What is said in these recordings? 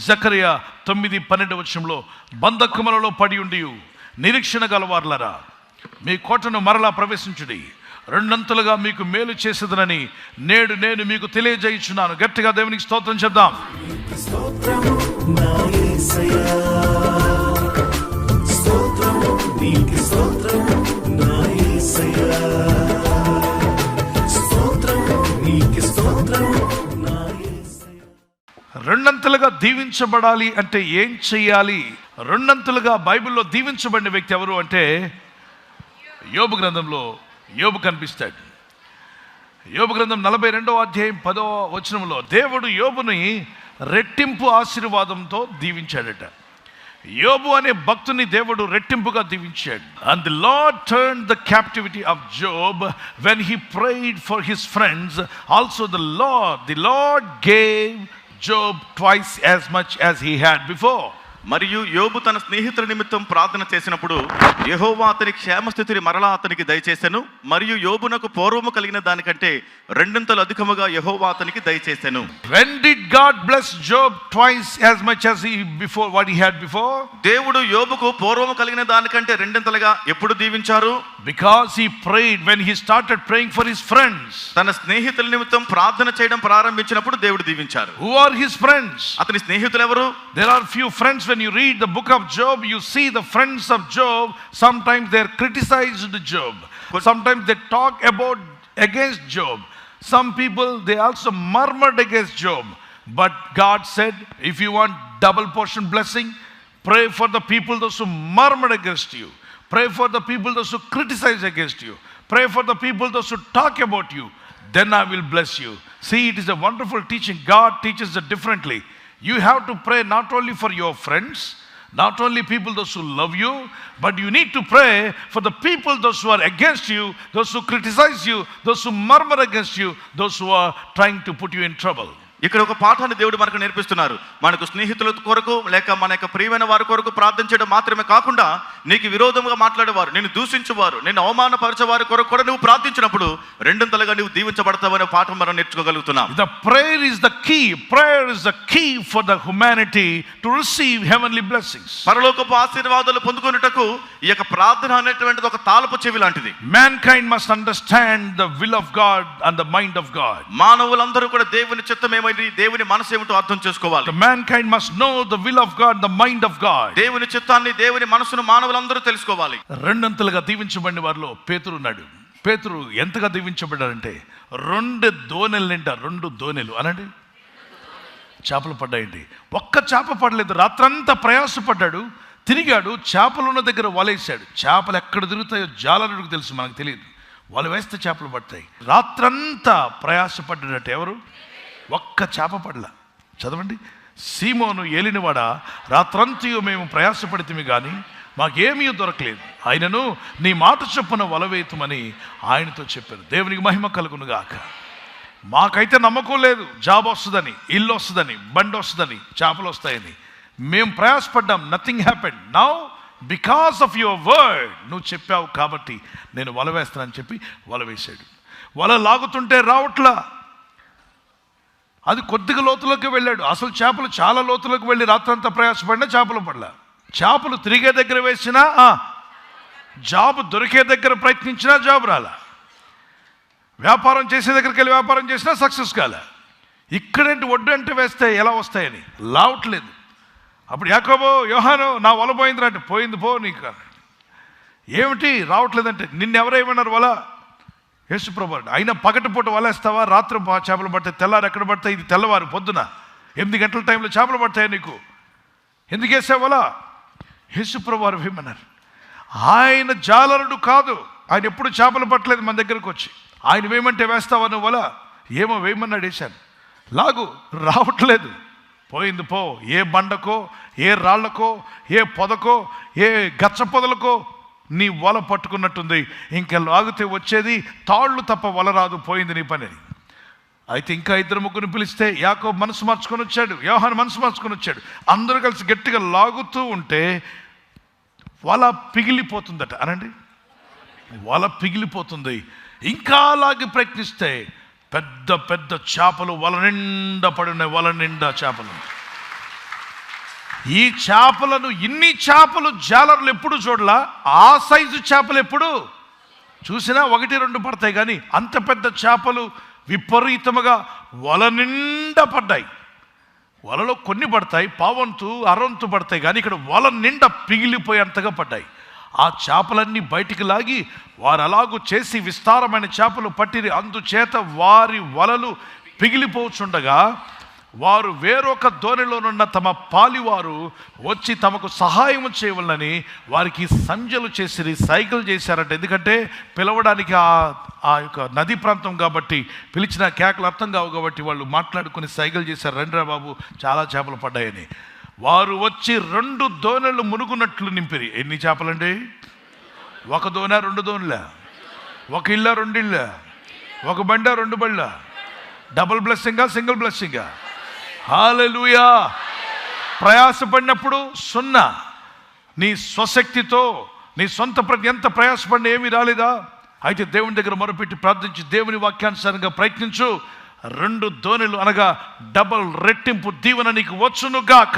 జకరియా 9:12 బంధకములలో పడి ఉండి నిరీక్షణ గలవార్లరా, మీ కోటను మరలా ప్రవేశించుడి, రెండంతలుగా మీకు మేలు చేసేదనని నేడు నేను మీకు తెలియజేయుచున్నాను. గట్టిగా దేవునికి స్తోత్రం చెప్దాం. రెండంతలుగా దీవించబడాలి అంటే ఏం చెయ్యాలి? రెండంతలుగా బైబిల్లో దీవించబడిన వ్యక్తి ఎవరు అంటే యోబు గ్రంథంలో యోబు కనిపిస్తాడు. యోబు గ్రంథం 42:10 దేవుడు యోబుని రెట్టింపు ఆశీర్వాదంతో దీవించాడట. యోబు అనే భక్తుని దేవుడు రెట్టింపుగా దీవించాడు. And the Lord turned the captivity of Job when he prayed for his friends. Also the Lord gave Job twice as much as he had before. మరియు యోబు తన స్నేహితుల నిమిత్తం ప్రార్థన చేసినప్పుడు యెహోవా అతని క్షేమస్థితిని మరలా అతనికి దయచేసెను. మరియు యోబునకు పూర్వము కలిగిన దానికంటే రెండింతలు అధికముగా యెహోవా అతనికి దయచేసెను. When did God bless Job twice as much as what he had before? దేవుడు యోబుకు పూర్వము కలిగిన దానికంటే రెండింతలుగా ఎప్పుడు దీవించారు? Because he prayed when he started praying for his friends. తన స్నేహితుల నిమిత్తం ప్రార్థన చేయడం ప్రారంభించినప్పుడు దేవుడు దీవించారు. Who are his friends? అతని స్నేహితులు ఎవరు? There are few friends. When you read the book of Job, you see the friends of Job. Sometimes they criticized Job. Sometimes they talk against Job. Some people, they also murmured against Job. But God said, if you want double portion blessing, pray for the people those who murmured against you. Pray for the people those who criticize against you. Pray for the people those who talk about you. Then I will bless you. See, it is a wonderful teaching. God teaches it differently. You have to pray not only for your friends, not only people those who love you, but you need to pray for the people those who are against you, those who criticize you, those who murmur against you, those who are trying to put you in trouble. ఇక్కడ ఒక పాఠాన్ని దేవుడు మనకు నేర్పిస్తున్నారు. మనకు స్నేహితుల కొరకు లేక మన యొక్క ప్రియమైన వారి కొరకు ప్రార్థించడం మాత్రమే కాకుండా నీకు విరోధంగా మాట్లాడేవారు, నిన్ను దూషించేవారు, నిన్ను అవమానపరిచే వారి కొరకు కూడా నువ్వు ప్రార్థించినప్పుడు రెండింతలుగా నువ్వు దీవించబడతావనే పాఠం మనం నేర్చుకోగలుగుతున్నాం. The prayer is the key. Prayer is the key for the humanity to receive heavenly blessings. పరలోకపు ఆశీర్వాదాలు పొందుకొనుటకు ఈ యొక్క ప్రార్థన అనేటువంటిది ఒక తాళపు చెవి లాంటిది. Mankind must understand the will of God and the mind of God. మానవులందరూ కూడా దేవుని చిత్తమేమైంది, దేవుని మనసు ఏమిటో అర్థం చేసుకోవాలి. The mankind must know the will of God, the mind of God. దేవుని చిత్తాన్ని, దేవుని మనసును మానవులందరూ తెలుసుకోవాలి. రెండంతలుగా దీవించబడిన వారిలో పేతురు ఉన్నాడు. పేతురు ఎంతగా దీవించబడ్డాడంటే 2 దోణెల నిండా 2 దోణెలు అనండి చేపలు పడ్డాయండి. ఒక్క చేప పడలేదు. రాత్రంతా ప్రయాసపడ్డాడు, తిరిగాడు, చేపలున్న దగ్గర వలేసాడు. చేపలు ఎక్కడ తిరుగుతాయో జాలరుడికి తెలుసు, మనకు తెలియదు. వల వేస్తే చేపలు పడతాయి. రాత్రంతా ప్రయాసపడ్డాడట. ఎవరు? ఒక్క చేప పడలా. చదవండి. సీమోను ఏలినవాడ, రాత్రంతయు మేము ప్రయాసపడితిమి కానీ మాకేమీ దొరకలేదు. ఆయనను నీ మాట చొప్పున వలవేతుమని ఆయనతో చెప్పారు. దేవునికి మహిమ కలుగును గాక. మాకైతే నమ్మకం లేదు జాబ్ వస్తుందని, ఇల్లు వస్తుందని, బండి వస్తుందని, చేపలు వస్తాయని. మేము ప్రయాసపడ్డాం, nothing happened. Now because of your word, నువ్వు చెప్పావు కాబట్టి నేను వల వేస్తానని చెప్పి వల వేశాడు. వల లాగుతుంటే రావట్లా. అది కొద్దిగా లోతులోకి వెళ్ళాడు. అసలు చేపలు చాలా లోతులోకి వెళ్ళి రాత్రంతా ప్రయాసపడినా చేపలు పడలా. చేపలు తిరిగే దగ్గర వేసినా, జాబ్ దొరికే దగ్గర ప్రయత్నించినా జాబ్ రాలా. వ్యాపారం చేసే దగ్గరికి వెళ్ళి వ్యాపారం చేసినా సక్సెస్ కాలే. ఇక్కడేంటి ఒడ్డు అంటే వేస్తే ఎలా వస్తాయని లావట్లేదు. అప్పుడు యాకోబు, యోహాను నా వల పోయిందిరా అంటే, పోయింది పో నీకు. ఏమిటి రావట్లేదంటే, నిన్నెవరేమన్నారు వల? యేసుప్రభు. అయినా పగటిపూట వలేస్తావా? రాత్రి చేపలు పడతాయి, తెల్లారు ఎక్కడ పడతాయి? ఇది తెల్లవారు పొద్దున 8 గంటల టైంలో చేపలు పడతాయి నీకు, ఎందుకు వేసావు వల? యేసుప్రభు వారు ఏమన్నారు? ఆయన జాలరుడు కాదు. ఆయన ఎప్పుడు చేపలు పట్టలేదు మన దగ్గరకు వచ్చి. ఆయన వేయమంటే వేస్తావా నువ్వు వల? ఏమో వేయమన్నాడు, వేశాను. లాగు, రావట్లేదు. పోయింది పో. ఏ బండకో, ఏ రాళ్లకో, ఏ పొదకో, ఏ గచ్చ పొదలకో నీ వల పట్టుకున్నట్టుంది. ఇంకా లాగితే వచ్చేది తాళ్ళు తప్ప వల రాదు, పోయింది నీ పని. అయితే ఇంకా 2-3 పిలిస్తే యాకోబు మనసు మార్చుకొని వచ్చాడు, యోహాను మనసు మార్చుకొని వచ్చాడు. అందరూ కలిసి గట్టిగా లాగుతూ ఉంటే వల పిగిలిపోతుందట. అనండి, వల పిగిలిపోతుంది. ఇంకా లాగి ప్రయత్నిస్తే పెద్ద పెద్ద చేపలు వల నిండా పడి ఉన్నాయి. వల నిండా చేపలు. ఈ చేపలను, ఇన్ని చేపలు జాలర్లు ఎప్పుడు చూడలా. ఆ సైజు చేపలు ఎప్పుడు చూసినా 1-2 పడతాయి, కానీ అంత పెద్ద చేపలు విపరీతముగా వల నిండా పడ్డాయి. వలలో కొన్ని పడతాయి, పావంతు అరవంతు పడతాయి, కానీ ఇక్కడ వల నిండా పిగిలిపోయేంతగా పడ్డాయి. ఆ చేపలన్నీ బయటికి లాగి వారు అలాగూ చేసి విస్తారమైన చేపలు పట్టిరి. అందుచేత వారి వలలు పిగిలిపోచుండగా వారు వేరొక దోణిలోనున్న తమ పాలివారు వచ్చి తమకు సహాయం చేయవలనని వారికి సంజలు చేసిరి, సైకిల్ చేశారంట. ఎందుకంటే పిలవడానికి ఆ యొక్క నది ప్రాంతం కాబట్టి, పిలిచిన కేకలు అర్థం కావు కాబట్టి వాళ్ళు మాట్లాడుకుని సైకిల్ చేశారు, రండిరా బాబు చాలా చేపలు పడ్డాయని. వారు వచ్చి 2 దోణెలు మునుగునట్లు నింపిరి. ఎన్ని చేపలండి? 1 దోణె 2 దోణెలా? 1 ఇళ్ళ 2 ఇళ్ళ? 1 బండ 2 బళ్ళ? డబుల్ బ్లెస్సింగా సింగిల్ బ్లెస్సింగా? హల్లెలూయా. ప్రయాసపడినప్పుడు 0. నీ స్వశక్తితో నీ సొంత ఎంత ప్రయాసపడినా ఏమీ రాలేదా? అయితే దేవుని దగ్గర మొరపెట్టి ప్రార్థించి దేవుని వాక్యానుసారంగా ప్రయత్నించు. 2 దోణెలు అనగా డబల్ రెట్టింపు దీవెన నీకు వచ్చునుగాక.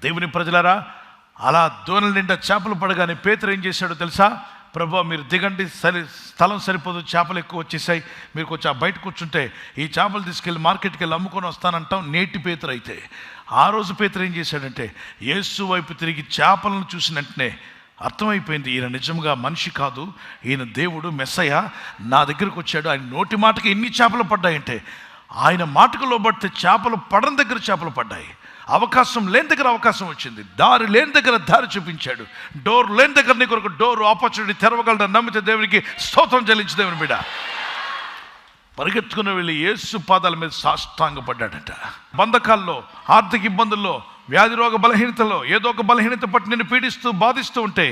దేవుని ప్రజలారా, అలా దోణెల నిండా చేపలు పడగానే పేతురు ఏం చేశాడో తెలుసా? ప్రభువా మీరు దిగండి, స్థలం సరిపోదు, చేపలు ఎక్కువ వచ్చేసాయి, మీరు కొంచెం బయట కూర్చుంటే ఈ చేపలు తీసుకెళ్ళి మార్కెట్కి వెళ్ళి అమ్ముకొని వస్తానంటాం. నేటి పేతురు అయితే, ఆ రోజు పేతురు ఏం చేశాడంటే యేసు వైపు తిరిగి చేపలను చూసిన వెంటనే అర్థమైపోయింది, ఈయన నిజంగా మనిషి కాదు, ఈయన దేవుడు మెస్సయ్య నా దగ్గరకు వచ్చాడు. ఆయన నోటి మాటకి ఎన్ని చేపలు పడ్డాయంటే, ఆయన మాటకు లోబడితే చేపలు పడని దగ్గర చేపలు పడ్డాయి. అవకాశం లేని దగ్గర అవకాశం వచ్చింది, దారి లేని దగ్గర దారి చూపించాడు, డోర్ లేని దగ్గర నీ కొరకు డోర్ ఆపర్చునిటీ తెరవగలడని నమ్మితే దేవునికి స్తోత్రం చెల్లించి దేవుని బిడ్డ పరిగెత్తుకుని వెళ్ళి యేసు పాదాల మీద సాష్టాంగపడ్డాడట. బంధకాల్లో, ఆర్థిక ఇబ్బందుల్లో, వ్యాధి రోగ బలహీనతలో ఏదో ఒక బలహీనత పట్టి నిన్ను పీడిస్తూ బాధిస్తూ ఉంటే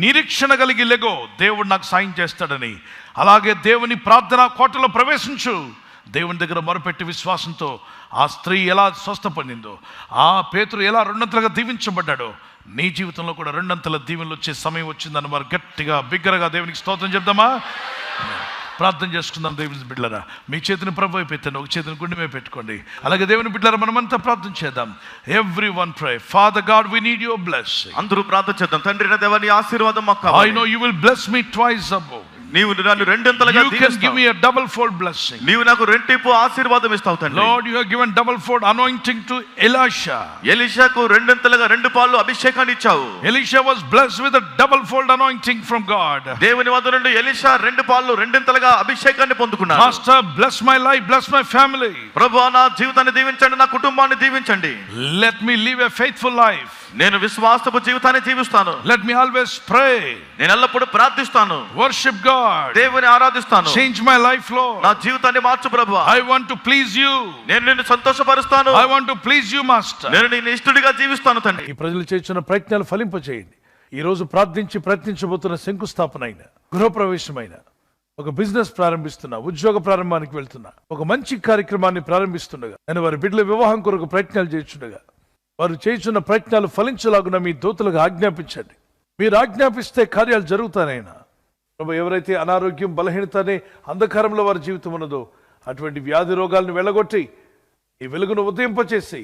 నిరీక్షణ కలిగి లెగో, దేవుడు నాకు సాయం చేస్తాడని. అలాగే దేవుని ప్రార్థనా కోటలో ప్రవేశించు. దేవుని దగ్గర మొరపెట్టి విశ్వాసంతో ఆ స్త్రీ ఎలా స్వస్థపడిందో, ఆ పేతురు ఎలా 2 దీవించబడ్డాడో, నీ జీవితంలో కూడా 2 దీవెనలు వచ్చే సమయం వచ్చిందని వారు గట్టిగా బిగ్గరగా దేవునికి స్తోత్రం చెప్దామా? ప్రార్థన చేసుకుందాం. దేవుని బిడ్డలారా, మీ చేతిని ప్రభు వైపు ఎత్తండి, ఒక చేతిని గుండె మీద పెట్టుకోండి. అలాగే దేవుని బిడ్డలారా, మనమంతా ప్రార్థన చేద్దాం. Everyone pray. Father God, we need your blessing. అందరూ ప్రార్థన చేద్దాం. తండ్రి దేవా, నీ ఆశీర్వాదం మాకు కావాలి. I know you will bless me twice above. నీవు నన్ను 2 You can give me a double fold blessing. నీవు నాకు రెంటింపు ఆశీర్వాదం ఇస్తావు తండ్రి. Lord, you have given double fold anointing to Elisha. ఎలీషాకు 2 పాలు అభిషేకాన్ని ఇచ్చావు. Elisha was blessed with a double fold anointing from God. దేవుని వద్ద నుండి ఎలీషా 2 పాలు 2 అభిషేకాన్ని పొందుకున్నాడు. Master, bless my life, bless my family. ప్రభువా నా జీవితాన్ని దీవించండి, నా కుటుంబాన్ని దీవించండి. Let me live a faithful life. నేను విశ్వాసపు జీవితాన్ని జీవిస్తాను. Let me always pray. నేను ఎల్లప్పుడూ ప్రార్థిస్తాను. Worship God. దేవుని ఆరాధిస్తాను. Change my life, Lord. నా జీవితాన్ని మార్చు ప్రభువా. I want to please you. నేను నిన్ను సంతోషపరుస్తాను. I want to please you, Master. నేను నీ ఇష్టడిగా జీవిస్తాను తండ్రి. ఈ ప్రజలు చేస్తున్న ప్రయత్నాలు ఫలింపచేయండి. ఈ రోజు ప్రార్థించి ప్రయత్నించబోతున్న శంకుస్థాపన అయిన, గృహప్రవేశమైన, ఒక బిజినెస్ ప్రారంభిస్తున్నా, ఉద్యోగ ప్రారంభానికి వెళ్తున్నా, ఒక మంచి కార్యక్రమాన్ని ప్రారంభిస్తుండగా, నేను వారి బిడ్డల వివాహం కొరకు ప్రయత్నాలు చేస్తుండగా, వారు చేస్తున్న ప్రయత్నాలు ఫలించలాగున మీ దూతలకు ఆజ్ఞాపించండి. మీరు ఆజ్ఞాపిస్తే కార్యాలు జరుగుతానైనా ప్రభు. ఎవరైతే అనారోగ్యం, బలహీనత అనే అంధకారంలో వారి జీవితం ఉన్నదో అటువంటి వ్యాధి రోగాలను వెళ్ళగొట్టి ఈ వెలుగును ఉదయింపచేసి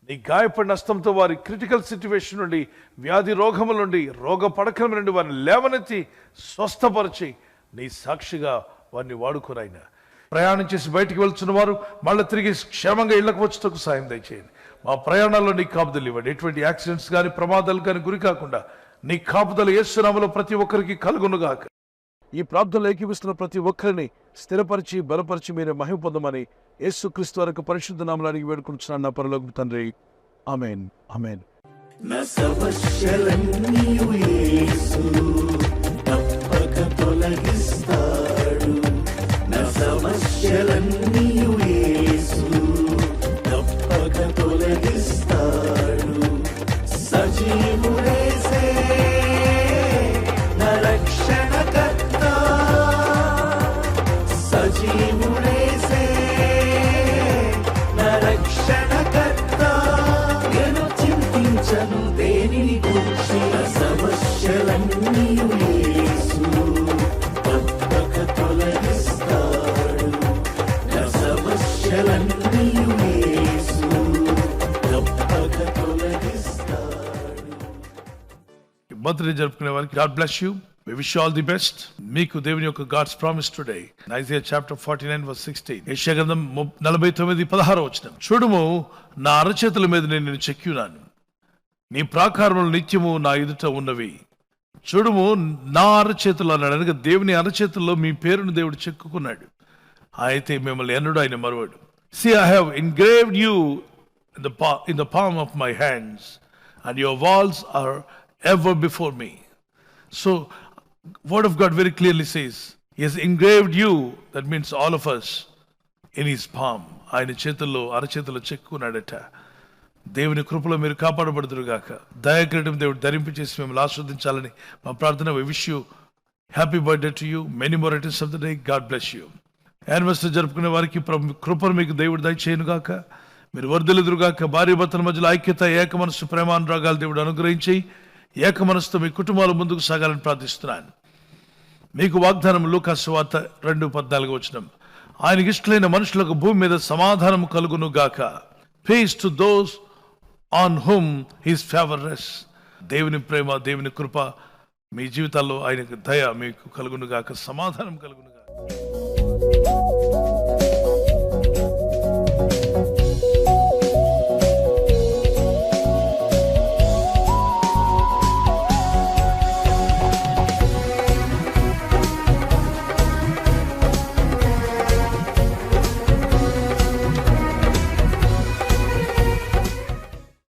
నీ గాయపడిన హస్తంతో వారి క్రిటికల్ సిచ్యువేషన్ నుండి, వ్యాధి రోగముల నుండి, రోగ పడకల నుండి వారిని లేవనెత్తి స్వస్థపరిచి నీ సాక్షిగా వారిని వాడుకోనైనా. ప్రయాణం చేసి బయటికి వెళ్తున్న వారు మళ్ళీ తిరిగి క్షేమంగా ఇళ్లకు వచ్చేందుకు సాయం దయచేయండి. మా ప్రయాణాల్లో నీ కాపుదలు ఇవ్వండి. ఎటువంటి యాక్సిడెంట్స్ కానీ ప్రమాదాలు కానీ గురి కాకుండా నీ కాపుదలు యేసు నామములో ప్రతి ఒక్కరికి కలుగునుగాక. ఈ ప్రార్థనలు ఏకీవిస్తున్న ప్రతి ఒక్కరిని స్థిరపరిచి బలపరిచి మీరే మహిమ పొందమని యేసుక్రీస్తు వారి పరిశుద్ధ నామములో అడిగి వేడుకుంటున్నాను నా పరలోకపు తండ్రి. ఆమేన్, ఆమేన్. నా సమస్యలన్నీయు యేసు తప్పక తొలగిస్తాడు. నా సమస్యలన్నీయు యేసు తప్పక తొలగిస్తాడు. సజీవుడేసే నా రక్షణకర్త, సజీవుడేసే నా రక్షణకర్త. నేను చింతించను దేనిని గూర్చి, నా సమస్యలన్నీ బర్త్డే జరుపుకునే వారికి God bless you. We wish you all the best. మీకు దేవుని యొక్క God's promise today. Isaiah chapter 49 verse 16. యెషయా గ్రంథం 49:16. చూడుము, నా అరచేతుల మీద నేను నిన్ను చెక్కియున్నాను, నీ ప్రాకారములు నిత్యము నా ఎదుట ఉన్నవి. చూడుము, నా అరచేతులు అన్నాడు. అనగా దేవుని అరచేతుల్లో మీ పేరును దేవుడు చెక్కుకున్నాడు. అయితే మిమ్మల్ని ఎన్నడూ ఆయన మరువడు. See, I have engraved you in the palm of my hands, and your walls are ever before me. So Word of God very clearly says He has engraved you, that means all of us, in His palm. ఆయన చేతుల్లో అరచేతుల్లో చెక్కున్నాడట. దేవుని కృపలో మీరు కాపాడబడుదురుగాక. దయాకిరీటం దేవుడు ధరింపచేసి మిమ్మల్ని ఆస్వాదించాలని మా ప్రార్థన. We wish you happy birthday to you, many more returns of the day. God bless you. Anniversary జరుపుకునే వారికి కృపను మీకు దేవుడు దయచేయునుగాక. మీరు వర్ధిల్లుదురుగాక. భార్య భర్తల మధ్యలో ఐక్యత, ఏక మనస్సు, ప్రేమానురాగాలు దేవుడు అనుగ్రహించి ఏక మనసుతో మీ కుటుంబాలు ముందుకు సాగాలని ప్రార్థిస్తున్నాను. మీకు వాగ్దానం లూకా సువార్త 2:14. ఆయనకి ఇష్టలైన మనుషులకు భూమి మీద సమాధానం కలుగును గాక. Peace to those on whom his favour rest. దేవుని ప్రేమ, దేవుని కృప మీ జీవితాల్లో, ఆయనకు దయ మీకు కలుగును గాక, సమాధానం కలుగును.